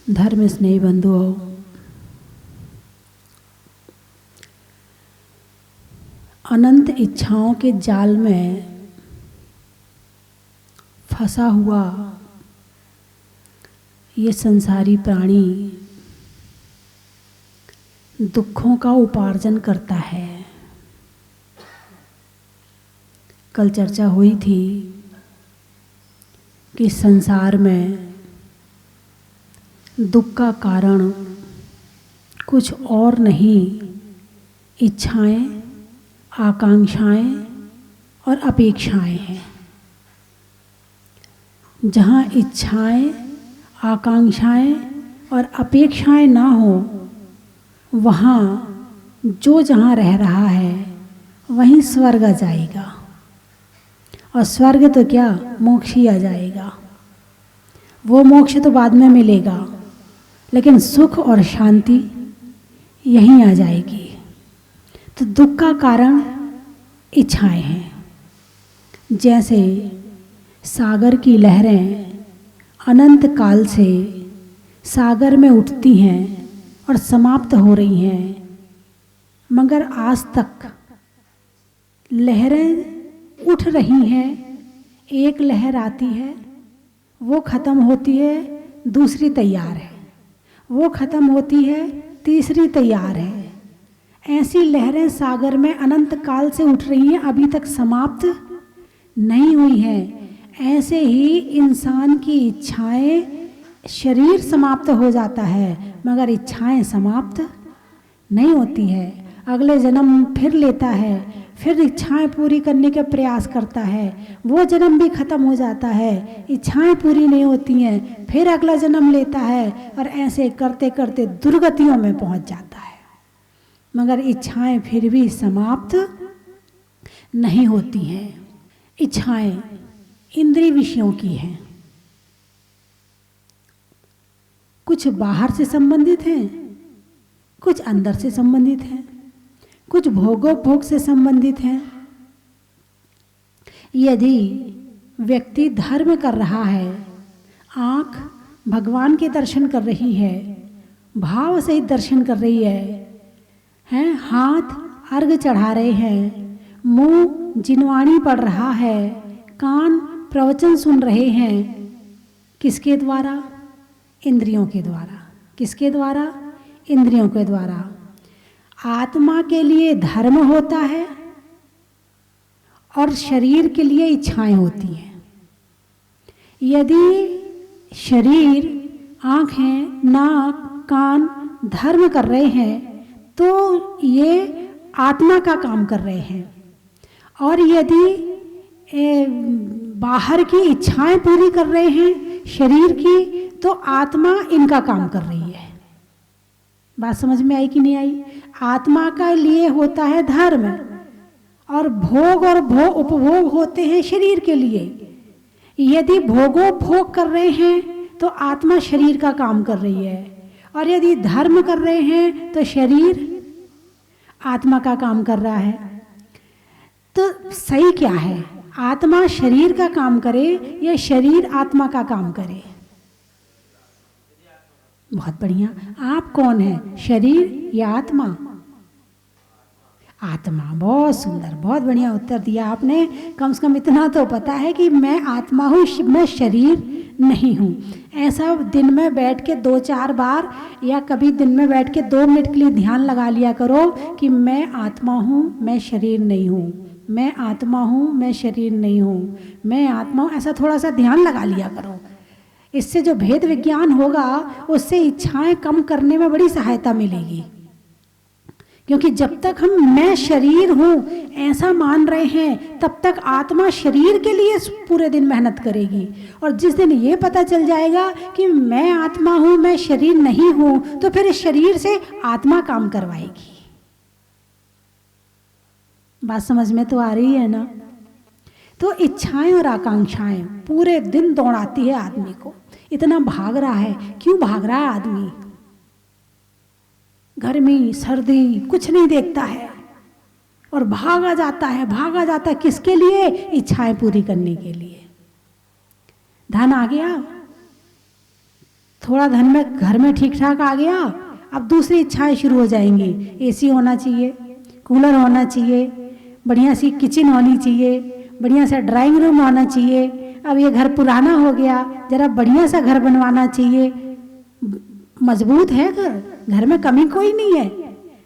धर्म स्नेही बंधुओं, अनंत इच्छाओं के जाल में फंसा हुआ ये संसारी प्राणी दुखों का उपार्जन करता है। कल चर्चा हुई थी कि संसार में दुख का कारण कुछ और नहीं, इच्छाएं, आकांक्षाएं और अपेक्षाएं हैं। जहाँ इच्छाएं, आकांक्षाएं और अपेक्षाएं ना हो, वहाँ जो जहाँ रह रहा है वहीं स्वर्ग आ जाएगा, और स्वर्ग तो क्या, मोक्ष ही आ जाएगा। वो मोक्ष तो बाद में मिलेगा, लेकिन सुख और शांति यहीं आ जाएगी। तो दुख का कारण इच्छाएं हैं। जैसे सागर की लहरें अनंत काल से सागर में उठती हैं और समाप्त हो रही हैं, मगर आज तक लहरें उठ रही हैं। एक लहर आती है, वो ख़त्म होती है, दूसरी तैयार है, वो ख़त्म होती है, तीसरी तैयार है। ऐसी लहरें सागर में अनंत काल से उठ रही हैं, अभी तक समाप्त नहीं हुई हैं। ऐसे ही इंसान की इच्छाएं, शरीर समाप्त हो जाता है मगर इच्छाएं समाप्त नहीं होती है। अगले जन्म फिर लेता है, फिर इच्छाएं पूरी करने का प्रयास करता है, वो जन्म भी खत्म हो जाता है, इच्छाएं पूरी नहीं होती हैं, फिर अगला जन्म लेता है, और ऐसे करते करते दुर्गतियों में पहुंच जाता है। मगर इच्छाएं फिर भी समाप्त नहीं होती हैं। इच्छाएं इंद्रिय विषयों की हैं, कुछ बाहर से संबंधित हैं, कुछ अंदर से संबंधित हैं, कुछ भोगोपभोग से संबंधित हैं। यदि व्यक्ति धर्म कर रहा है, आँख भगवान के दर्शन कर रही है, भाव सहित दर्शन कर रही है, हाथ अर्घ चढ़ा रहे हैं, मुंह जिनवाणी पढ़ रहा है, कान प्रवचन सुन रहे हैं, किसके द्वारा? इंद्रियों के द्वारा। किसके द्वारा? इंद्रियों के द्वारा। आत्मा के लिए धर्म होता है और शरीर के लिए इच्छाएं होती हैं। यदि शरीर, आँखें, नाक, कान धर्म कर रहे हैं तो ये आत्मा का काम कर रहे हैं, और यदि बाहर की इच्छाएं पूरी कर रहे हैं शरीर की, तो आत्मा इनका काम कर रही है। बात समझ में आई कि नहीं आई? आत्मा का लिए होता है धर्म, और भोग और उपभोग होते हैं शरीर के लिए। यदि भोगोपभोग कर रहे हैं तो आत्मा शरीर का काम कर रही है, और यदि धर्म कर रहे हैं तो शरीर आत्मा का काम कर रहा है। तो सही क्या है? आत्मा शरीर का काम करे या शरीर आत्मा का काम करे? बहुत बढ़िया। आप कौन है, शरीर या आत्मा? आत्मा। बहुत सुंदर, बहुत बढ़िया उत्तर दिया आपने। कम से कम इतना तो पता है कि मैं आत्मा हूँ, मैं शरीर नहीं हूँ। ऐसा दिन में बैठ के 2-4 बार या कभी दिन में बैठ के 2 मिनट के लिए ध्यान लगा लिया करो कि मैं आत्मा हूँ, मैं शरीर नहीं हूँ, मैं आत्मा हूँ, मैं शरीर नहीं हूँ, मैं आत्मा हूँ। ऐसा थोड़ा सा ध्यान लगा लिया करो। इससे जो भेद विज्ञान होगा उससे इच्छाएं कम करने में बड़ी सहायता मिलेगी। क्योंकि जब तक हम मैं शरीर हूँ ऐसा मान रहे हैं, तब तक आत्मा शरीर के लिए पूरे दिन मेहनत करेगी, और जिस दिन ये पता चल जाएगा कि मैं आत्मा हूँ, मैं शरीर नहीं हूँ, तो फिर इस शरीर से आत्मा काम करवाएगी। बात समझ में तो आ रही है ना? तो इच्छाएं और आकांक्षाएं पूरे दिन दौड़ाती है आदमी को। इतना भाग रहा है, क्यों भाग रहा है आदमी? गर्मी, सर्दी कुछ नहीं देखता है और भागा जाता है, भागा जाता है। किसके लिए? इच्छाएं पूरी करने के लिए। ध्यान आ गया? थोड़ा धन में घर में ठीक ठाक आ गया, अब दूसरी इच्छाएं शुरू हो जाएंगी। एसी होना चाहिए, कूलर होना चाहिए, बढ़िया सी किचन होनी चाहिए, बढ़िया सा ड्राइंग रूम होना चाहिए। अब ये घर पुराना हो गया, जरा बढ़िया सा घर बनवाना चाहिए। मजबूत है घर में कमी कोई नहीं है,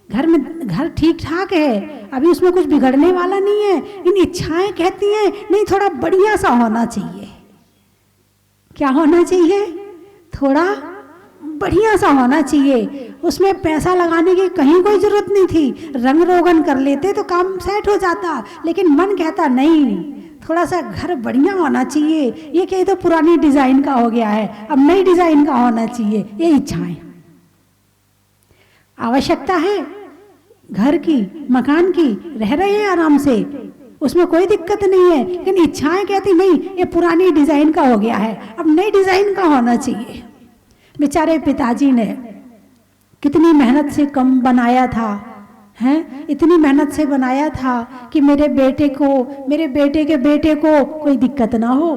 घर ठीक ठाक है, अभी उसमें कुछ बिगड़ने वाला नहीं है। इन इच्छाएं कहती हैं नहीं, थोड़ा बढ़िया सा होना चाहिए। क्या होना चाहिए? थोड़ा बढ़िया सा होना चाहिए। उसमें पैसा लगाने की कहीं कोई जरूरत नहीं थी, रंग रोगन कर लेते तो काम सेट हो जाता। लेकिन मन कहता नहीं, थोड़ा सा घर बढ़िया होना चाहिए। ये कहे तो पुरानी डिजाइन का हो गया है, अब नई डिजाइन का होना चाहिए। ये इच्छाएं, आवश्यकता है घर की, मकान की, रह रहे हैं आराम से, उसमें कोई दिक्कत नहीं है। लेकिन इच्छाएं कहती नहीं, ये पुरानी डिजाइन का हो गया है, अब नई डिजाइन का होना चाहिए। बेचारे पिताजी ने कितनी मेहनत से कम बनाया था, हैं, इतनी मेहनत से बनाया था कि मेरे बेटे के बेटे को कोई दिक्कत ना हो,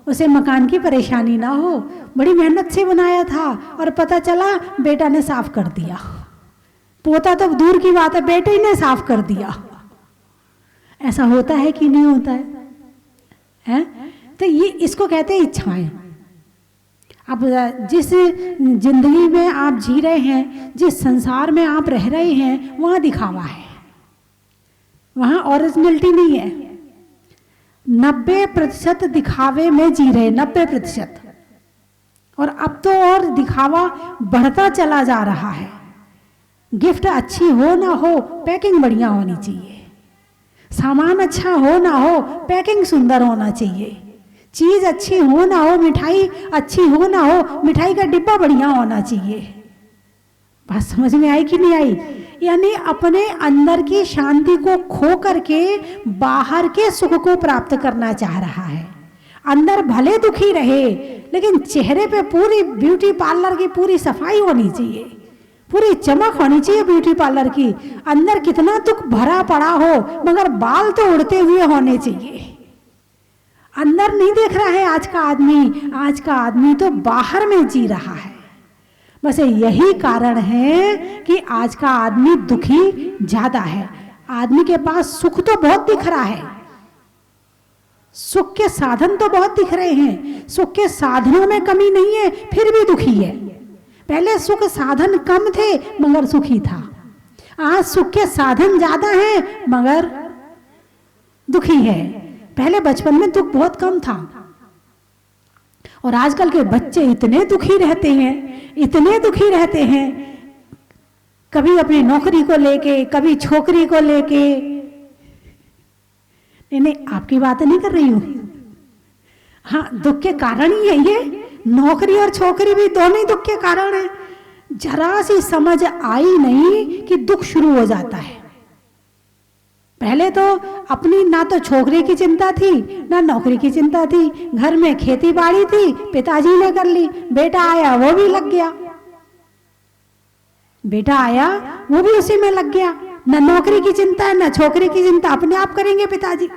उसे मकान की परेशानी ना हो। बड़ी मेहनत से बनाया था और पता चला बेटा ने साफ कर दिया। पोता तो दूर की बात है, बेटे ही ने साफ कर दिया। ऐसा होता है कि नहीं होता है? तो ये इसको कहते हैं इच्छाएं। अब जिस जिंदगी में आप जी रहे हैं, जिस संसार में आप रह रहे हैं, वहां दिखावा है, वहां ओरिजिनलिटी नहीं है। 90% दिखावे में जी रहे, 90%। और अब तो और दिखावा बढ़ता चला जा रहा है। गिफ्ट अच्छी हो ना हो, पैकिंग बढ़िया होनी चाहिए। सामान अच्छा हो ना हो, पैकिंग सुंदर होना चाहिए। चीज अच्छी हो ना हो, मिठाई अच्छी हो ना हो, मिठाई का डिब्बा बढ़िया होना चाहिए। बात समझ में आई कि नहीं आई? यानी अपने अंदर की शांति को खो करके बाहर के सुख को प्राप्त करना चाह रहा है। अंदर भले दुखी रहे, लेकिन चेहरे पे पूरी ब्यूटी पार्लर की पूरी सफाई होनी चाहिए, पूरी चमक होनी चाहिए ब्यूटी पार्लर की। अंदर कितना दुख भरा पड़ा हो, मगर बाल तो उड़ते हुए होने चाहिए। अंदर नहीं देख रहा है आज का आदमी, आज का आदमी तो बाहर में जी रहा है। बस यही कारण है कि आज का आदमी दुखी ज्यादा है। आदमी के पास सुख तो बहुत दिख रहा है, सुख के साधन तो बहुत दिख रहे हैं, सुख के साधनों में कमी नहीं है, फिर भी दुखी है। पहले सुख साधन कम थे मगर सुखी था, आज सुख के साधन ज्यादा हैं मगर दुखी है। पहले बचपन में दुख बहुत कम था, और आजकल के बच्चे इतने दुखी रहते हैं, इतने दुखी रहते हैं, कभी अपनी नौकरी को लेके, कभी छोकरी को लेके। नहीं, आपकी बात नहीं कर रही हूं। हाँ, दुख के कारण ही है ये। नौकरी और छोकरी भी दोनों ही दुख के कारण है। जरा सी समझ आई नहीं कि दुख शुरू हो जाता है। पहले तो अपनी ना तो छोकरी की चिंता थी ना नौकरी की चिंता थी, घर में खेती बाड़ी थी, पिताजी ने कर ली, बेटा आया वो भी लग गया, बेटा आया वो भी उसी में लग गया। ना नौकरी की चिंता है ना छोकरी की चिंता, अपने आप करेंगे पिताजी,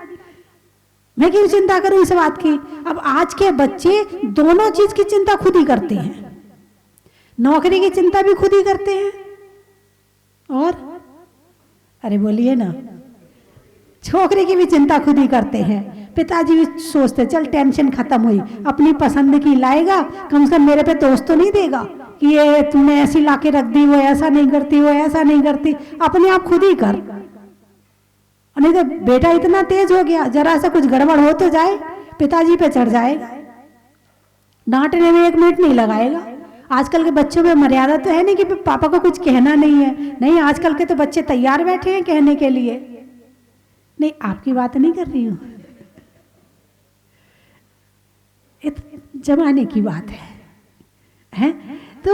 मैं क्यों चिंता करूं इस बात की। अब आज के बच्चे दोनों चीज की चिंता खुद ही करते हैं, नौकरी की चिंता भी खुद ही करते हैं, और अरे बोलिए ना, छोकरी की भी चिंता खुद ही करते हैं। पिताजी भी सोचते चल टेंशन खत्म हुई, अपनी पसंद की लाएगा, कम से कम मेरे पे दोष तो नहीं देगा कि ये तुमने ऐसी लाके रख दी, वो ऐसा नहीं करती, वो ऐसा नहीं करती, अपने आप खुद ही कर। नहीं तो बेटा इतना तेज हो गया, जरा सा कुछ गड़बड़ हो तो जाए पिताजी पे चढ़ जाएगा, डांटने में 1 मिनट नहीं लगाएगा। आजकल के बच्चों में मर्यादा तो है नहीं कि पापा को कुछ कहना नहीं है, नहीं, आजकल के तो बच्चे तैयार बैठे हैं कहने के लिए। नहीं, आपकी बात नहीं कर रही हूं, जमाने की बात है? तो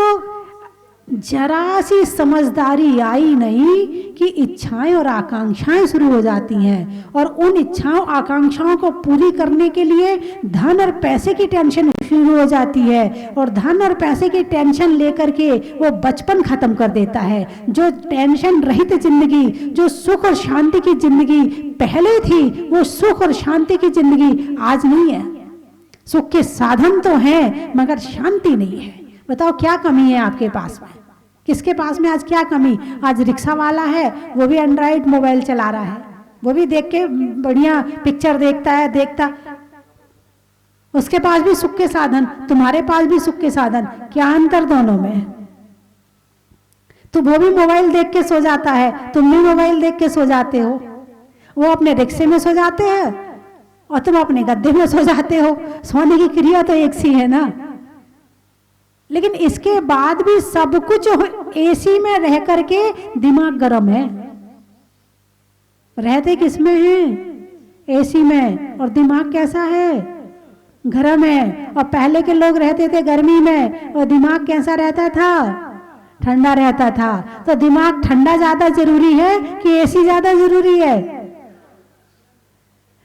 जरा सी समझदारी आई नहीं कि इच्छाएं और आकांक्षाएं शुरू हो जाती हैं, और उन इच्छाओं आकांक्षाओं को पूरी करने के लिए धन और पैसे की टेंशन शुरू हो जाती है, और धन और पैसे की टेंशन लेकर के वो बचपन खत्म कर देता है। जो टेंशन रहित जिंदगी, जो सुख और शांति की जिंदगी पहले थी, वो सुख और शांति की जिंदगी आज नहीं है। सुख के साधन तो हैं मगर शांति नहीं है, बताओ क्या कमी है आपके पास में? किसके पास में आज क्या कमी? आज रिक्शा वाला है, वो भी एंड्रॉइड मोबाइल चला रहा है, वो भी देख के बढ़िया पिक्चर देखता, उसके पास भी सुख के साधन, तुम्हारे पास भी सुख के साधन, क्या अंतर दोनों में? तो वो भी मोबाइल देख के सो जाता है, तुम भी मोबाइल देख के सो जाते हो। वो अपने रिक्शे में सो जाते हैं और तुम अपने गद्दे में सो जाते हो। सोने की क्रिया तो एक सी है ना। लेकिन इसके बाद भी सब कुछ एसी में रह करके दिमाग गर्म है। रहते किसमें हैं? एसी में। और दिमाग कैसा है? गर्म है। और पहले के लोग रहते थे गर्मी में और दिमाग कैसा रहता था? ठंडा रहता था। तो दिमाग ठंडा ज्यादा जरूरी है कि एसी ज्यादा जरूरी है?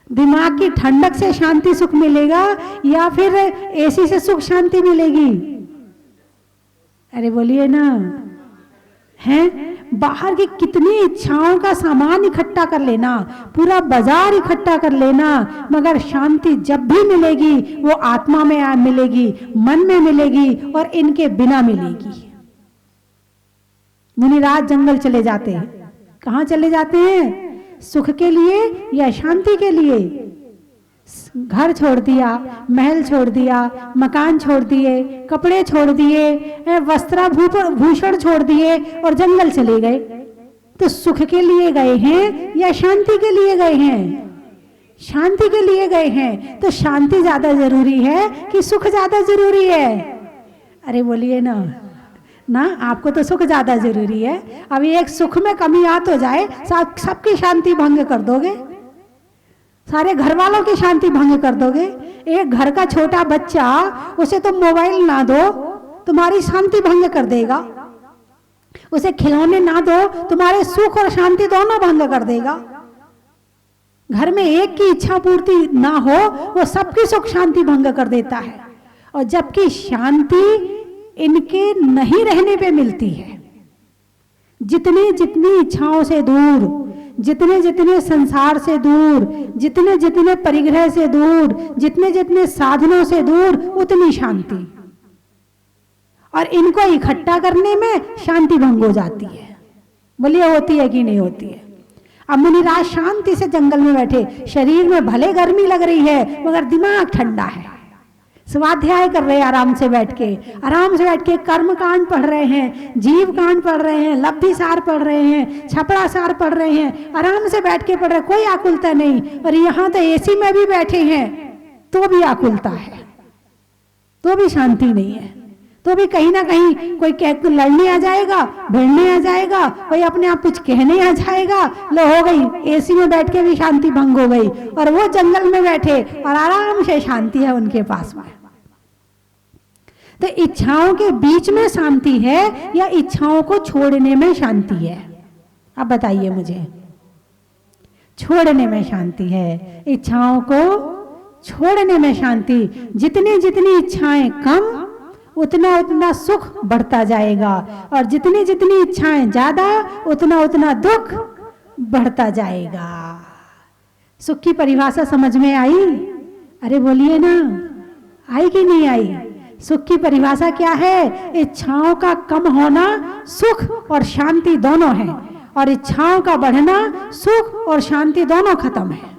दिमाग की ठंडक से शांति सुख मिलेगा या फिर एसी से सुख शांति मिलेगी? अरे बोलिए ना। हैं? बाहर की कितनी इच्छाओं का सामान इकट्ठा कर लेना, पूरा बाजार इकट्ठा कर लेना, मगर शांति जब भी मिलेगी वो आत्मा में मिलेगी, मन में मिलेगी और इनके बिना मिलेगी। मुनिराज जंगल चले जाते हैं। कहाँ चले जाते हैं? सुख के लिए या शांति के लिए? घर छोड़ दिया, महल छोड़ दिया, मकान छोड़ दिए, कपड़े छोड़ दिए, वस्त्राभूषण छोड़ दिए और जंगल चले गए। तो सुख के लिए गए हैं या शांति के लिए गए हैं? शांति के लिए गए हैं। तो शांति ज्यादा जरूरी है कि सुख ज्यादा जरूरी है? अरे बोलिए ना। ना, आपको तो सुख ज्यादा जरूरी है। अभी एक सुख में कमी आ तो जाए, सबकी शांति भंग कर दोगे, सारे घर वालों की शांति भंग कर दोगे। एक घर का छोटा बच्चा, उसे तुम मोबाइल ना दो, तुम्हारी शांति भंग कर देगा। उसे खिलौने ना दो, तुम्हारे सुख और शांति दोनों भंग कर देगा। घर में एक की इच्छा पूर्ति ना हो, वो सबकी सुख शांति भंग कर देता है। और जबकि शांति इनके नहीं रहने पे मिलती है। जितनी जितनी इच्छाओं से दूर, जितने जितने संसार से दूर, जितने जितने परिग्रह से दूर, जितने जितने साधनों से दूर, उतनी शांति। और इनको इकट्ठा करने में शांति भंग हो जाती है। बोलिए होती है कि नहीं होती है? अब मुनिराज शांति से जंगल में बैठे, शरीर में भले गर्मी लग रही है मगर दिमाग ठंडा है। स्वाध्याय कर रहे हैं आराम से बैठ के कर्म कांड पढ़ रहे हैं, जीव कांड पढ़ रहे हैं, लब्धि सार पढ़ रहे हैं, छपड़ा सार पढ़ रहे हैं, आराम से बैठ के पढ़ रहे, कोई आकुलता नहीं। और यहाँ तो एसी में भी बैठे हैं तो भी आकुलता है, तो भी शांति नहीं है, तो भी कहीं ना कहीं कोई लड़ने आ जाएगा, भिड़ने आ जाएगा, कोई अपने आप कुछ कहने आ जाएगा, लो हो गई, एसी में बैठ के भी शांति भंग हो गई। और वो जंगल में बैठे और आराम से शांति है उनके पास में। तो इच्छाओं के बीच में शांति है या इच्छाओं को छोड़ने में शांति है? अब बताइए मुझे। छोड़ने में शांति है, इच्छाओं को छोड़ने में शांति। जितनी जितनी इच्छाएं कम, उतना उतना सुख बढ़ता जाएगा, और जितनी जितनी इच्छाएं ज्यादा, उतना उतना दुख बढ़ता जाएगा। सुख की परिभाषा समझ में आई? अरे बोलिए ना, आई कि नहीं आई? सुख की परिभाषा क्या है? इच्छाओं का कम होना सुख और शांति दोनों है, और इच्छाओं का बढ़ना सुख और शांति दोनों खत्म है,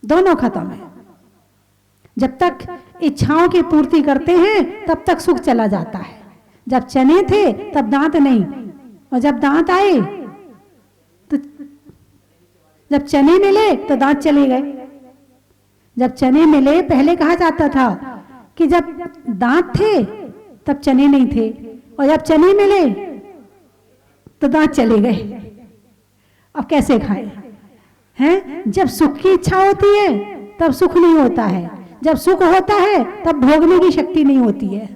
दोनों खत्म है। जब तक इच्छाओं की पूर्ति करते हैं तब तक सुख चला जाता है। जब चने थे तब दांत नहीं, और जब दांत आए तो जब चने मिले तो दांत चले गए। जब चने मिले, पहले कहा जाता था कि जब दांत थे तब चने नहीं थे, और जब चने मिले तो दांत चले गए। अब कैसे खाए हैं? जब सुख की इच्छा होती है तब सुख नहीं होता है, जब सुख होता है तब भोगने की शक्ति नहीं होती है,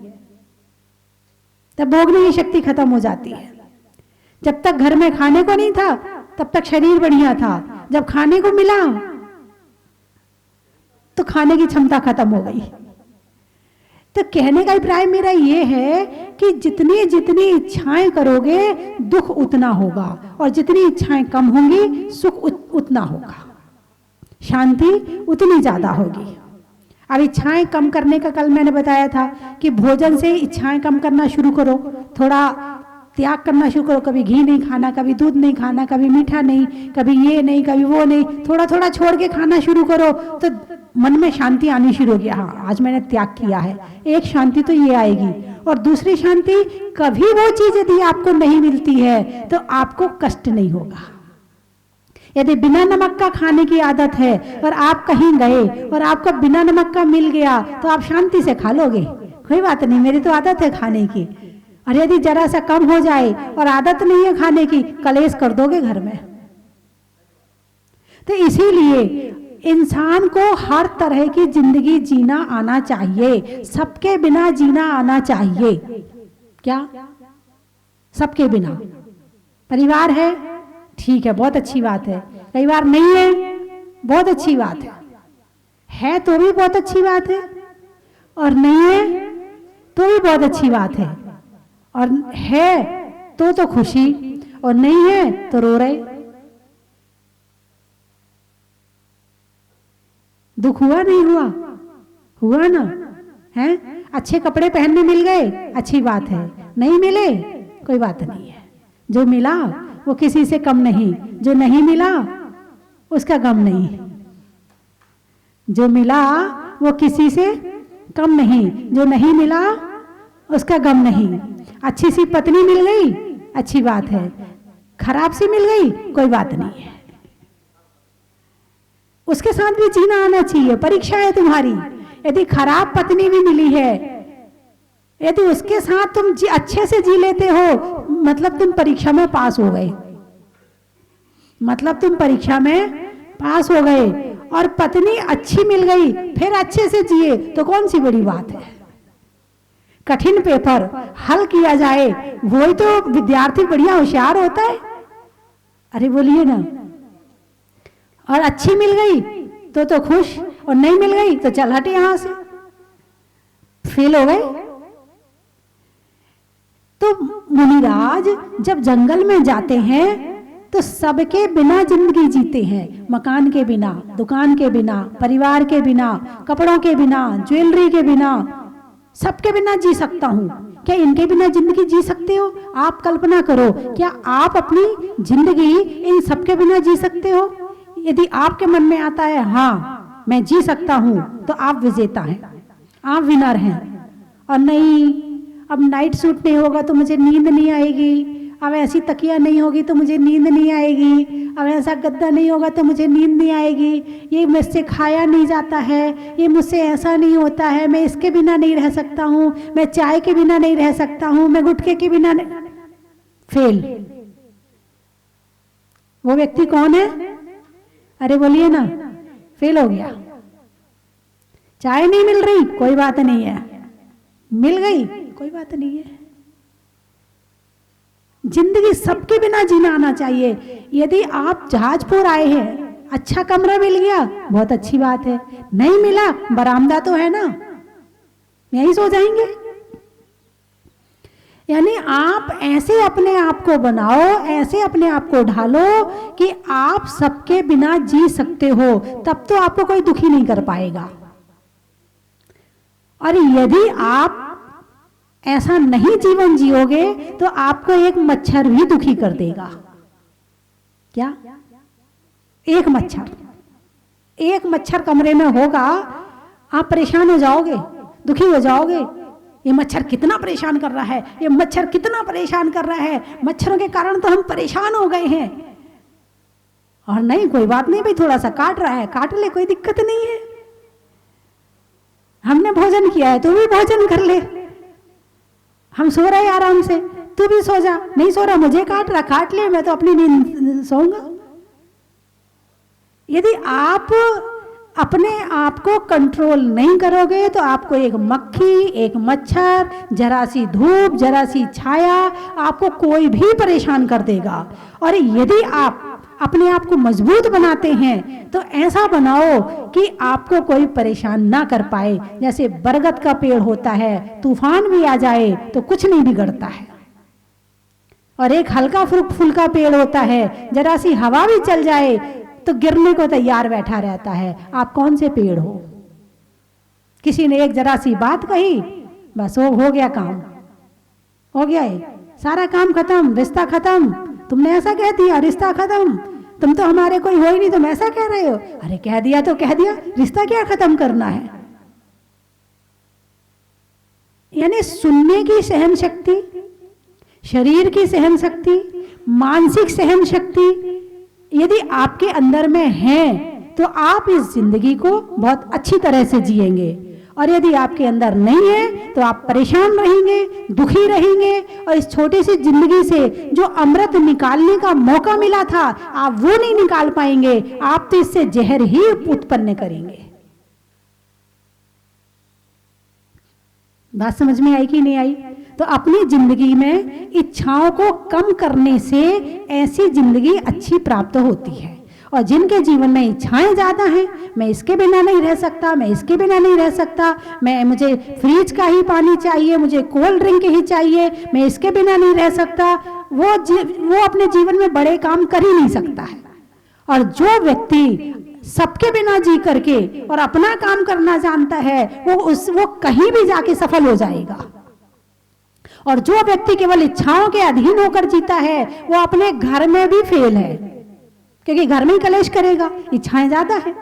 तब भोगने की शक्ति खत्म हो जाती है। जब तक घर में खाने को नहीं था तब तक शरीर बढ़िया था, जब खाने को मिला तो खाने की क्षमता खत्म हो गई। तो कहने का अभिप्राय मेरा ये है कि जितनी जितनी इच्छाएं करोगे दुख उतना होगा, और जितनी इच्छाएं कम होंगी सुख उतना होगा, शांति उतनी ज्यादा होगी। अब इच्छाएं कम करने का कल मैंने बताया था कि भोजन से इच्छाएं कम करना शुरू करो, थोड़ा त्याग करना शुरू करो। कभी घी नहीं खाना, कभी दूध नहीं खाना, कभी मीठा नहीं, कभी ये नहीं, कभी वो नहीं, थोड़ा थोड़ा छोड़ के खाना शुरू करो तो मन में शांति आनी शुरू होगी। हाँ, आज मैंने त्याग किया है, एक शांति तो ये आएगी। और दूसरी शांति, कभी वो चीज यदि आपको नहीं मिलती है तो आपको कष्ट नहीं होगा। यदि बिना नमक का खाने की आदत है और आप कहीं गए और आपको बिना नमक का मिल गया तो आप शांति से खा लोगे, कोई बात नहीं, मेरी तो आदत है खाने की। और यदि जरा सा कम हो जाए और आदत नहीं है खाने की, कलेश कर दोगे घर में। तो इसीलिए इंसान को हर तरह की जिंदगी जीना आना चाहिए, सबके बिना जीना आना चाहिए। क्या? सबके बिना। परिवार है, ठीक है, बहुत अच्छी बात है। कई बार नहीं है, बहुत अच्छी बात है तो भी बहुत अच्छी बात है, और नहीं है तो भी बहुत अच्छी बात है। और है तो खुशी, और नहीं है तो रो रहे। दुख हुआ नहीं हुआ? हुआ ना? है? अच्छे कपड़े पहनने मिल गए, अच्छी बात है। नहीं मिले, कोई बात नहीं है। जो मिला वो किसी से कम नहीं, जो नहीं मिला उसका गम नहीं। जो मिला वो किसी से कम नहीं, जो नहीं मिला उसका गम नहीं। अच्छी सी पत्नी मिल गई, अच्छी बात है। खराब सी मिल गई, कोई बात नहीं है। उसके साथ भी जीना आना चाहिए। परीक्षा है तुम्हारी, यदि खराब पत्नी भी मिली है, यदि उसके साथ तुम अच्छे से जी लेते हो, मतलब तुम परीक्षा में पास हो गए, मतलब तुम परीक्षा में पास हो गए। और पत्नी अच्छी मिल गई, फिर अच्छे से जिए तो कौन सी बड़ी बात है। कठिन पेपर हल किया जाए, वही तो विद्यार्थी बढ़िया होशियार होता है। अरे बोलिए ना। और अच्छी मिल गई तो खुश, और नहीं मिल गई तो चल हटे यहां से, फेल हो गए। तो मुनिराज जब जंगल में जाते हैं तो सबके बिना जिंदगी जीते हैं। मकान के बिना, दुकान के बिना, परिवार के बिना, कपड़ों के बिना, ज्वेलरी के बिना, सबके बिना जी सकता हूं। क्या इनके बिना जिंदगी जी सकते हो? आप कल्पना करो, क्या आप अपनी जिंदगी इन सबके बिना जी सकते हो? यदि आपके मन में आता है हाँ मैं जी सकता हूं, तो आप विजेता हैं, आप विनर हैं। और नहीं, अब नाइट सूट नहीं होगा तो मुझे नींद नहीं आएगी, अब ऐसी तकिया नहीं होगी तो मुझे नींद नहीं आएगी, अब ऐसा गद्दा नहीं होगा तो मुझे नींद नहीं आएगी, ये मुझसे खाया नहीं जाता है, ये मुझसे ऐसा नहीं होता है, मैं इसके बिना नहीं रह सकता हूँ, मैं चाय के बिना नहीं रह सकता हूँ, मैं गुटखे के बिना नहीं। फेल। वो व्यक्ति कौन है? अरे बोलिए ना, फेल हो गया। चाय नहीं मिल रही, कोई बात नहीं है, मिल गई, कोई बात नहीं है। जिंदगी सबके बिना जीना आना चाहिए। यदि आप जहाजपुर आए हैं, अच्छा कमरा मिल गया, बहुत अच्छी बात है। नहीं मिला, बरामदा तो है ना, यहीं सो जाएंगे। यानी आप ऐसे अपने आप को बनाओ, ऐसे अपने आप को ढालो कि आप सबके बिना जी सकते हो, तब तो आपको कोई दुखी नहीं कर पाएगा। और यदि आप ऐसा नहीं जीवन जियोगे तो आपको एक मच्छर भी दुखी कर देगा। क्या? एक मच्छर कमरे में होगा, आप परेशान हो जाओगे, दुखी हो जाओगे। ये मच्छर कितना परेशान कर रहा है, ये मच्छर कितना परेशान कर रहा है, मच्छरों के कारण तो हम परेशान हो गए हैं। और नहीं, कोई बात नहीं भाई, थोड़ा सा काट रहा है, काट ले, कोई दिक्कत नहीं है। हमने भोजन किया है, तू भी भोजन कर ले। हम सो रहे आराम से, तू भी सो जा। नहीं सो रहा, मुझे काट रहा, काट ले, मैं तो अपनी नींद सोऊंगा। यदि आप अपने आप को कंट्रोल नहीं करोगे तो आपको एक मक्खी, एक मच्छर, जरा सी धूप, जरा सी छाया, आपको कोई भी परेशान कर देगा। और यदि आप अपने आप को मजबूत बनाते हैं तो ऐसा बनाओ कि आपको कोई परेशान ना कर पाए। जैसे बरगद का पेड़ होता है, तूफान भी आ जाए तो कुछ नहीं बिगड़ता है। और एक हल्का फुल्का पेड़ होता है, जरा सी हवा भी चल जाए तो गिरने को तैयार बैठा रहता है। आप कौन से पेड़ हो? किसी ने एक जरा सी बात कही, बस वो हो गया काम, हो गया है, सारा काम खत्म, रिश्ता खत्म। तुमने ऐसा कह दिया, रिश्ता खत्म, तुम तो हमारे कोई हो ही नहीं, तुम ऐसा कह रहे हो। अरे कह दिया तो कह दिया, रिश्ता क्या खत्म करना है। यानी सुनने की सहन शक्ति, शरीर की सहन शक्ति, मानसिक सहन शक्ति यदि आपके अंदर में है तो आप इस जिंदगी को बहुत अच्छी तरह से जिएंगे। और यदि आपके अंदर नहीं है तो आप परेशान रहेंगे, दुखी रहेंगे, और इस छोटी सी जिंदगी से जो अमृत निकालने का मौका मिला था आप वो नहीं निकाल पाएंगे, आप तो इससे जहर ही उत्पन्न करेंगे। बात समझ में आई कि नहीं आई? तो अपनी जिंदगी में इच्छाओं को कम करने से ऐसी जिंदगी अच्छी प्राप्त होती है। और जिनके जीवन में इच्छाएं ज्यादा हैं, मैं इसके बिना नहीं रह सकता, मैं इसके बिना नहीं रह सकता, मुझे फ्रिज का ही पानी चाहिए, मुझे कोल्ड ड्रिंक ही चाहिए, मैं इसके बिना नहीं रह सकता, वो अपने जीवन में बड़े काम कर ही नहीं सकता है। और जो व्यक्ति सबके बिना जी करके और अपना काम करना जानता है वो कहीं भी जाके सफल हो जाएगा। और जो व्यक्ति केवल इच्छाओं के अधीन होकर जीता है वो अपने घर में भी फेल है, क्योंकि घर में ही कलेश करेगा। इच्छाएं ज्यादा है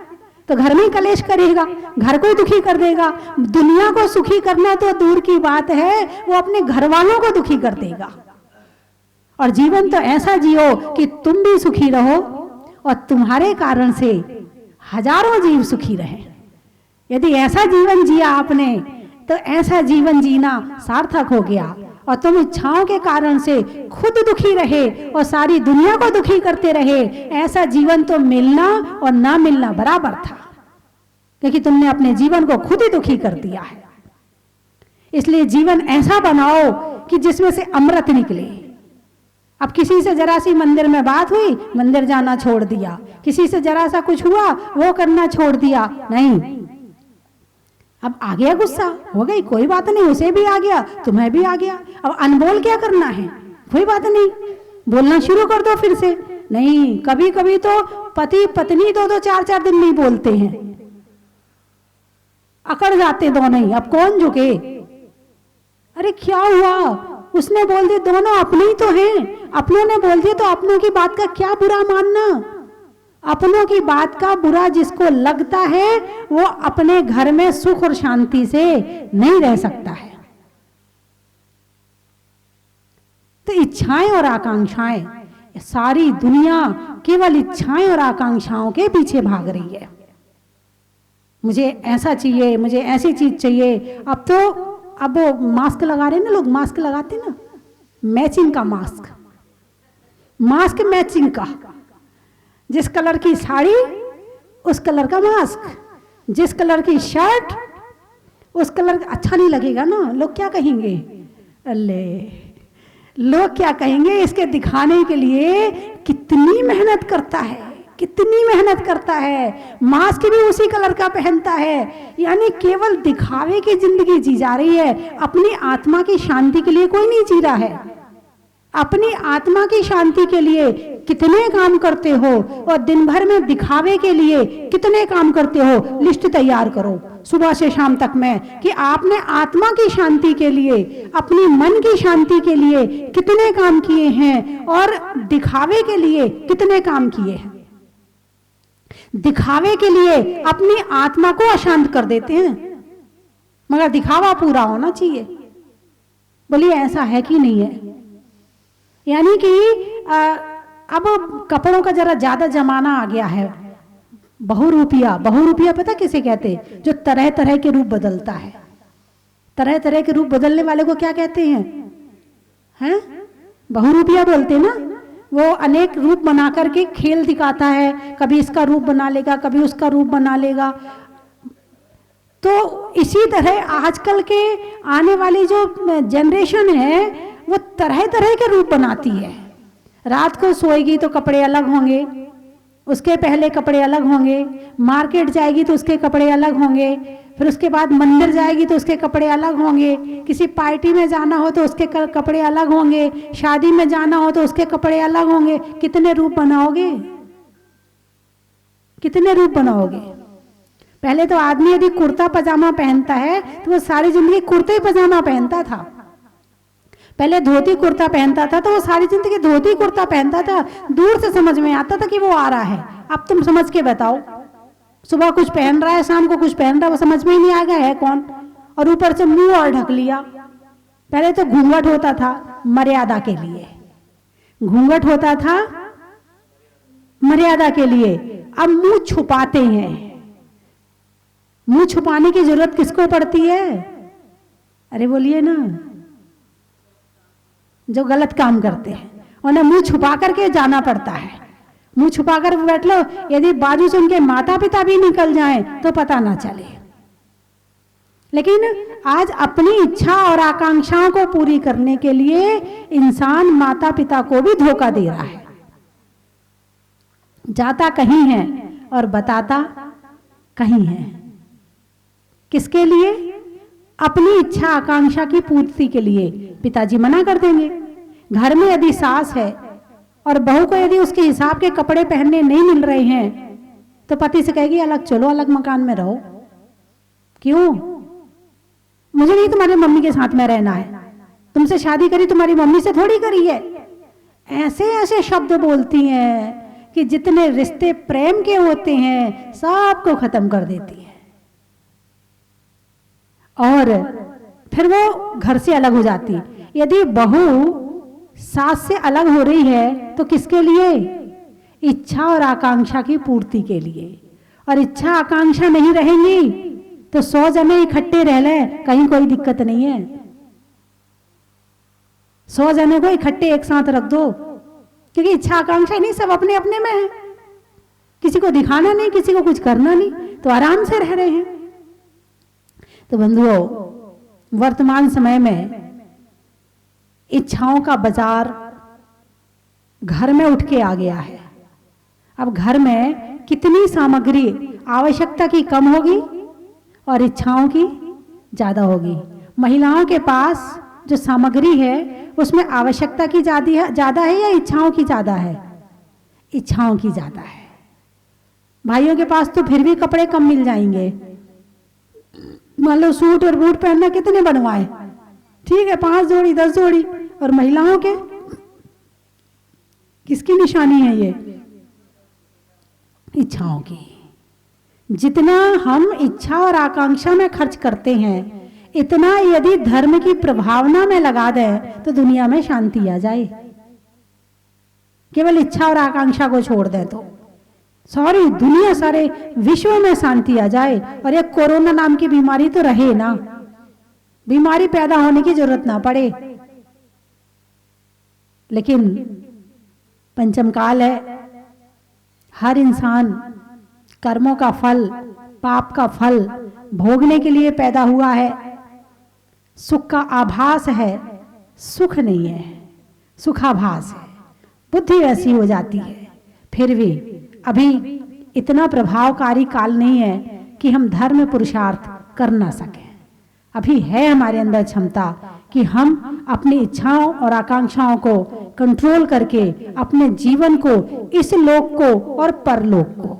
तो घर में ही कलेश करेगा, घर को ही दुखी कर देगा। दुनिया को सुखी करना तो दूर की बात है, वो अपने घर वालों को दुखी कर देगा। और जीवन तो ऐसा जियो कि तुम भी सुखी रहो और तुम्हारे कारण से हजारों जीव सुखी रहे। यदि ऐसा जीवन जिया आपने तो ऐसा जीवन जीना सार्थक हो गया। और तुम इच्छाओं के कारण से खुद दुखी रहे और सारी दुनिया को दुखी करते रहे, ऐसा जीवन तो मिलना और ना मिलना बराबर था, क्योंकि तुमने अपने जीवन को खुद ही दुखी कर दिया है। इसलिए जीवन ऐसा बनाओ कि जिसमें से अमृत निकले। अब किसी से जरा सी मंदिर में बात हुई, मंदिर जाना छोड़ दिया, किसी से जरा सा कुछ हुआ वो करना छोड़ दिया, नहीं। अब आ गया गुस्सा, हो गई कोई बात नहीं, उसे भी आ गया, तुम्हें भी आ गया। अब अनबोल क्या करना है, कोई बात नहीं, बोलना शुरू कर दो फिर से। नहीं, कभी कभी तो पति पत्नी 2-2 4-4 दिन नहीं बोलते हैं, अकड़ जाते दोनों ही। अब कौन झुके? अरे क्या हुआ, उसने बोल दिया, दोनों अपने ही तो हैं, अपनों ने बोल दिया तो अपनों की बात का क्या बुरा मानना। अपनों की बात का बुरा जिसको लगता है वो अपने घर में सुख और शांति से नहीं रह सकता है। तो इच्छाएं और आकांक्षाएं, सारी दुनिया केवल इच्छाएं और आकांक्षाओं के पीछे भाग रही है। मुझे ऐसा चाहिए, मुझे ऐसी चीज चाहिए। अब वो मास्क लगा रहे हैं ना लोग, मास्क लगाते ना, मैचिंग का मास्क, मास्क मैचिंग का। जिस कलर की साड़ी उस कलर का मास्क, जिस कलर की शर्ट उस कलर का। अच्छा नहीं लगेगा ना, लोग क्या कहेंगे, अल्ले लोग क्या कहेंगे। इसके दिखाने के लिए कितनी मेहनत करता है, कितनी मेहनत करता है, मास्क भी उसी कलर का पहनता है। यानी केवल दिखावे की जिंदगी जी जा रही है, अपनी आत्मा की शांति के लिए कोई नहीं जी रहा है। अपनी आत्मा की शांति के लिए कितने काम करते हो और दिन भर में दिखावे के लिए कितने काम करते हो, लिस्ट तैयार करो सुबह से शाम तक में कि आपने आत्मा की शांति के लिए, अपनी मन की शांति के लिए कितने काम किए हैं और दिखावे के लिए कितने काम किए हैं। दिखावे के लिए अपनी आत्मा को अशांत कर देते हैं, मगर दिखावा पूरा होना चाहिए। बोलिए ऐसा है कि नहीं है? यानी कि अब कपड़ों का जरा ज्यादा जमाना आ गया है। बहुरूपिया, बहुरूपिया पता किसे कहते? जो तरह तरह के रूप बदलता है। तरह तरह के रूप बदलने वाले को क्या कहते हैं? बहुरूपिया बोलते ना। वो अनेक रूप बना करके खेल दिखाता है, कभी इसका रूप बना लेगा, कभी उसका रूप बना लेगा। तो इसी तरह आजकल के आने वाली जो जनरेशन है वो तरह तरह के रूप बनाती है। रात को सोएगी तो कपड़े अलग होंगे, उसके पहले कपड़े अलग होंगे, मार्केट जाएगी तो उसके कपड़े अलग होंगे, फिर उसके बाद मंदिर जाएगी तो उसके कपड़े अलग होंगे, किसी पार्टी में जाना हो तो उसके कपड़े अलग होंगे, शादी में जाना हो तो उसके कपड़े अलग होंगे। कितने रूप बनाओगे, कितने रूप बनाओगे? पहले तो आदमी यदि कुर्ता पजामा पहनता है तो वो सारी जिंदगी कुर्ते पजामा पहनता था। पहले धोती कुर्ता पहनता था तो वो सारी जिंदगी धोती कुर्ता पहनता था, दूर से समझ में आता था कि वो आ रहा है। अब तुम समझ के बताओ, सुबह कुछ पहन रहा है, शाम को कुछ पहन रहा है, वो समझ में ही नहीं आएगा है कौन। और ऊपर से मुंह और ढक लिया। पहले तो घूंघट होता था मर्यादा के लिए, घूंघट होता था मर्यादा के लिए। अब मुंह छुपाते हैं। मुंह छुपाने की जरूरत किसको पड़ती है? अरे बोलिए ना, जो गलत काम करते हैं उन्हें मुंह छुपा करके जाना पड़ता है। मुंह छुपा कर बैठ लो, यदि बाजू से उनके माता पिता भी निकल जाएं तो पता ना चले। लेकिन आज अपनी इच्छा और आकांक्षाओं को पूरी करने के लिए इंसान माता पिता को भी धोखा दे रहा है। जाता कहीं है और बताता कहीं है। किसके लिए? अपनी इच्छा आकांक्षा की पूर्ति के लिए। पिताजी मना कर देंगे। घर में यदि सास है और बहू को यदि उसके हिसाब के कपड़े पहनने नहीं मिल रहे हैं तो पति से कहेगी अलग चलो, अलग मकान में रहो। क्यों? मुझे नहीं तुम्हारी मम्मी के साथ में रहना है, तुमसे शादी करी तुम्हारी मम्मी से थोड़ी करी है। ऐसे ऐसे शब्द बोलती हैं कि जितने रिश्ते प्रेम के होते हैं सबको खत्म कर देती है। और फिर वो घर से अलग हो जाती। यदि बहू सास से अलग हो रही है तो किसके लिए? इच्छा और आकांक्षा की पूर्ति के लिए। और इच्छा आकांक्षा नहीं रहेंगी तो 100 जने इकट्ठे रह ले, कहीं कोई दिक्कत नहीं है। 100 जने को इकट्ठे एक साथ रख दो, क्योंकि इच्छा आकांक्षा नहीं, सब अपने अपने में है। किसी को दिखाना नहीं, किसी को कुछ करना नहीं, तो आराम से रह रहे हैं। तो बंधुओं, वर्तमान समय में इच्छाओं का बाजार घर में उठ के आ गया है। अब घर में कितनी सामग्री आवश्यकता की कम होगी और इच्छाओं की ज्यादा होगी। महिलाओं के पास जो सामग्री है उसमें आवश्यकता की ज्यादा है या इच्छाओं की ज्यादा है? इच्छाओं की ज्यादा है। भाइयों के पास तो फिर भी कपड़े कम मिल जाएंगे। मान लो सूट और बूट पहनना कितने बनवाए, ठीक है 5 जोड़ी 10 जोड़ी। और महिलाओं के किसकी निशानी है ये? इच्छाओं की। जितना हम इच्छा और आकांक्षा में खर्च करते हैं इतना यदि धर्म की प्रभावना में लगा दें तो दुनिया में शांति आ जाए। केवल इच्छा और आकांक्षा को छोड़ दें तो सारी दुनिया, सारे विश्व में शांति आ जाए। और ये कोरोना नाम की बीमारी तो रहे ना, बीमारी पैदा होने की जरूरत ना पड़े। लेकिन पंचम काल है, हर इंसान कर्मों का फल, पाप का फल भोगने के लिए पैदा हुआ है। सुख का आभास है, सुख नहीं है, सुखाभास है। बुद्धि ऐसी हो जाती है। फिर भी अभी इतना प्रभावकारी काल नहीं है कि हम धर्म पुरुषार्थ कर ना सकें। अभी है हमारे अंदर क्षमता कि हम अपनी इच्छाओं और आकांक्षाओं को कंट्रोल करके अपने जीवन को, इस लोक को और परलोक को,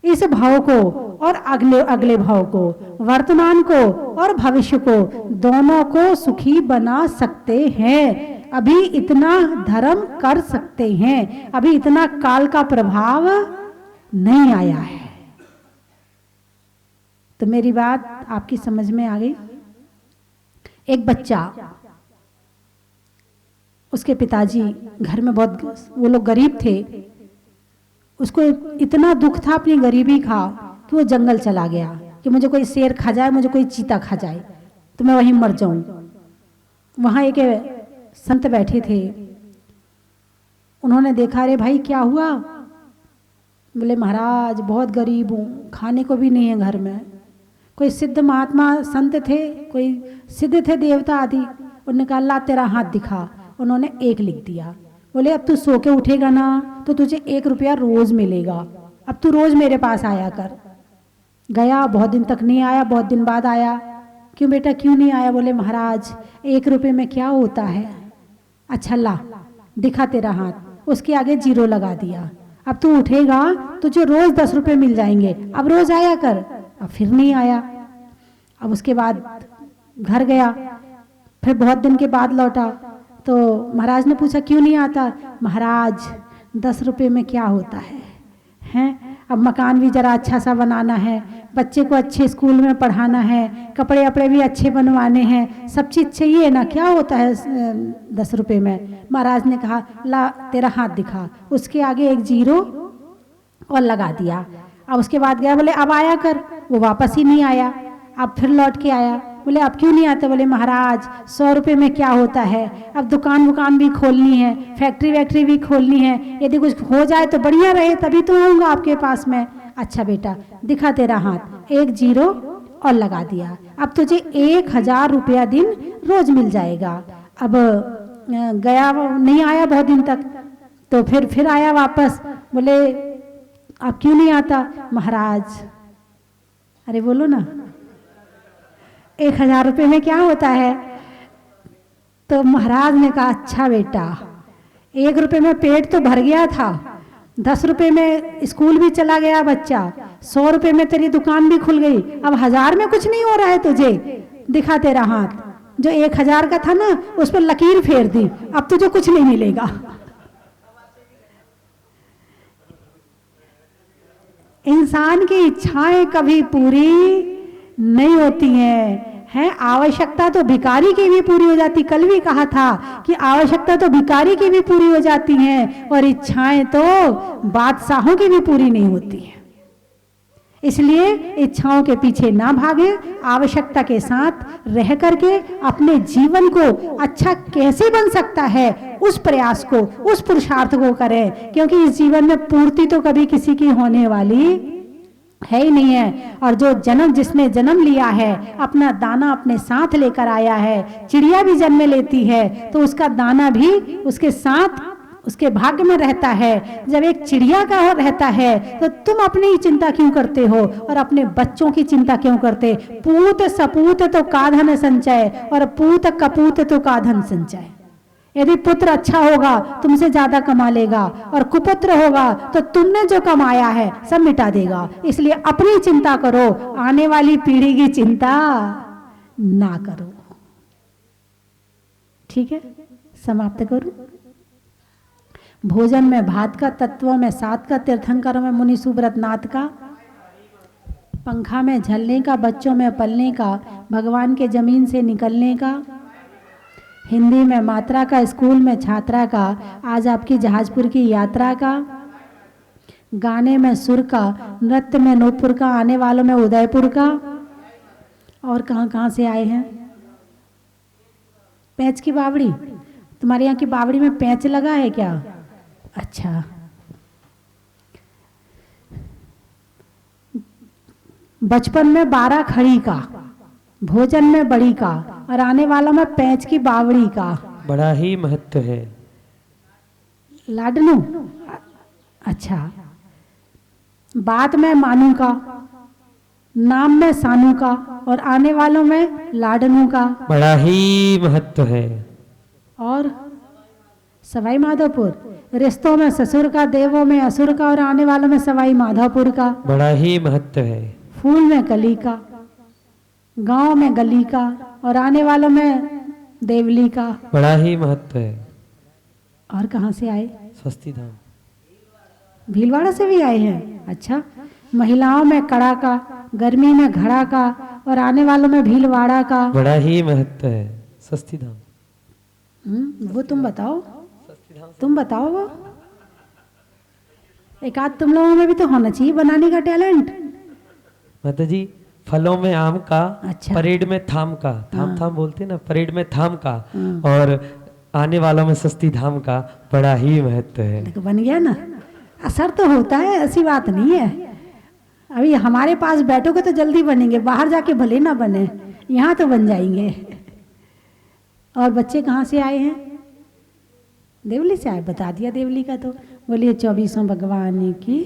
इस भाव को और अगले अगले भाव को, वर्तमान को और भविष्य को, दोनों को सुखी बना सकते हैं। अभी इतना धर्म कर सकते हैं। अभी इतना काल का प्रभाव नहीं आया है। तो मेरी बात आपकी समझ में आ गई? एक बच्चा, उसके पिताजी घर में बहुत, वो लोग गरीब थे, उसको इतना दुख था अपनी गरीबी का कि वो जंगल चला गया कि मुझे कोई शेर खा जाए, मुझे कोई चीता खा जाए तो मैं वहीं मर जाऊं। वहां एक संत बैठे थे, उन्होंने देखा, अरे भाई क्या हुआ? बोले महाराज बहुत गरीब हूँ, खाने को भी नहीं है घर में। कोई सिद्ध महात्मा संत थे, कोई सिद्ध थे देवता आदि, उन्होंने कहा ला तेरा हाथ दिखा। उन्होंने 1 लिख दिया। बोले अब तू सो के उठेगा ना तो तुझे 1 रुपया रोज मिलेगा, अब तू रोज मेरे पास आया कर। गया, बहुत दिन तक नहीं आया, बहुत दिन बाद आया। क्यों बेटा क्यों नहीं आया? बोले महाराज 1 रुपये में क्या होता है। अच्छा ला दिखा तेरा हाथ, उसके आगे 0 लगा दिया। अब तू उठेगा तुझे रोज 10 रुपये मिल जाएंगे, अब रोज आया कर। अब फिर नहीं आया। अब उसके बाद घर गया, फिर बहुत दिन के बाद लौटा तो महाराज ने पूछा क्यों नहीं आता? महाराज 10 रुपये में क्या होता है, हैं? अब मकान भी ज़रा अच्छा सा बनाना है, बच्चे को अच्छे स्कूल में पढ़ाना है, कपड़े वपड़े भी अच्छे बनवाने हैं, सब चीज़ चाहिए ना, क्या होता है 10 रुपये में? महाराज ने कहा ला तेरा हाथ दिखा। उसके आगे एक जीरो और लगा दिया। अब उसके बाद गया, बोले अब आया कर, वो वापस ही नहीं आया। अब फिर लौट के आया, बोले अब क्यों नहीं आते? बोले महाराज 100 रुपये में क्या होता है, अब दुकान वुकान भी खोलनी है, फैक्ट्री वैक्ट्री भी खोलनी है, यदि कुछ हो जाए तो बढ़िया रहे, तभी तो आऊँगा आपके पास में। अच्छा बेटा दिखा तेरा हाथ, एक जीरो और लगा दिया। अब तुझे 1000 रुपया दिन रोज मिल जाएगा। अब गया, नहीं आया बहुत दिन तक, तो फिर आया वापस, बोले अब क्यों नहीं आता? महाराज, अरे बोलो ना, 1000 रुपये में क्या होता है? तो महाराज ने कहा अच्छा बेटा, 1 रुपये में पेट तो भर गया था, 10 रुपये में स्कूल भी चला गया बच्चा, 100 रुपये में तेरी दुकान भी खुल गई, अब 1000 में कुछ नहीं हो रहा है तुझे, दिखा तेरा हाथ। जो 1000 का था ना उस पर लकीर फेर दी, अब तुझे कुछ नहीं मिलेगा। इंसान की इच्छाएं कभी पूरी नहीं होती हैं, आवश्यकता तो भिखारी की भी पूरी हो जाती। कल भी कहा था कि आवश्यकता तो भिखारी की भी पूरी हो जाती हैं और इच्छाएं तो बादशाहों की भी पूरी नहीं होती हैं। इसलिए इच्छाओं के पीछे ना भागे, आवश्यकता के साथ रह करके अपने जीवन को अच्छा कैसे बन सकता है उस प्रयास को, उस पुरुषार्थ को करें, क्योंकि इस जीवन में पूर्ति तो कभी किसी की होने वाली है ही नहीं है। और जो जिसने जन्म लिया है, अपना दाना अपने साथ लेकर आया है। चिड़िया भी जन्म लेती है तो उसका दाना भी उसके साथ उसके भाग्य में रहता है। जब एक चिड़िया का रहता है तो तुम अपनी चिंता क्यों करते हो और अपने बच्चों की चिंता क्यों करते? पूत सपूत तो काधन संचय और पूत कपूत तो काधन संचय। यदि पुत्र अच्छा होगा तुमसे ज्यादा कमा लेगा और कुपुत्र होगा तो तुमने जो कमाया है सब मिटा देगा। इसलिए अपनी चिंता करो, आने वाली पीढ़ी की चिंता ना करो। ठीक है, समाप्त करूं। भोजन में भात का, तत्वों में सात का, तीर्थंकरों में मुनि सुब्रत नाथ का, पंखा में झलने का, बच्चों में पलने का, भगवान के जमीन से निकलने का, हिंदी में मात्रा का, स्कूल में छात्रा का, आज आपकी जहाजपुर की यात्रा का, गाने में सुर का, नृत्य में नूपुर का, आने वालों में उदयपुर का। और कहाँ से आए हैं? पैंच की बावड़ी, तुम्हारे यहाँ की बावड़ी में पैंच लगा है क्या? अच्छा, बचपन में 12 खड़ी का, भोजन में बड़ी का और आने वालों में पैंच की बावड़ी का बड़ा ही महत्व है। लाडनू, अच्छा, बात में मानू का, नाम में सानू का और आने वालों में लाडनू का बड़ा ही महत्व है। और सवाई माधोपुर, रिश्तों में ससुर का, देवों में असुर का और आने वालों में सवाई माधोपुर का बड़ा ही महत्व है। फूल में कली का, गांव में गली का और आने वालों में देवली का बड़ा ही महत्व है। और कहाँ से आए? स्वस्ति धाम, भीलवाड़ा से भी आए हैं। अच्छा, महिलाओं में कड़ा का, गर्मी में घड़ा का और आने वालों में भीलवाड़ा का बड़ा ही महत्व है। स्वस्ति धाम, वो तुम बताओ, तुम बताओ। वो एक आध तुम लोगों में भी तो होना चाहिए बनाने का टैलेंट। माता जी, फलों में आम का, अच्छा, परेड में थाम का, थाम हाँ, थाम बोलते ना, परेड में थाम का और आने वालों में सस्ती धाम का बड़ा ही महत्व है। देखो बन गया ना, असर तो होता है, ऐसी बात नहीं है। अभी हमारे पास बैठोगे तो जल्दी बनेंगे, बाहर जाके भले ना बने, यहाँ तो बन जाएंगे। और बच्चे कहाँ से आए हैं? देवली से आए, बता दिया देवली का। तो बोलिए 24 भगवान की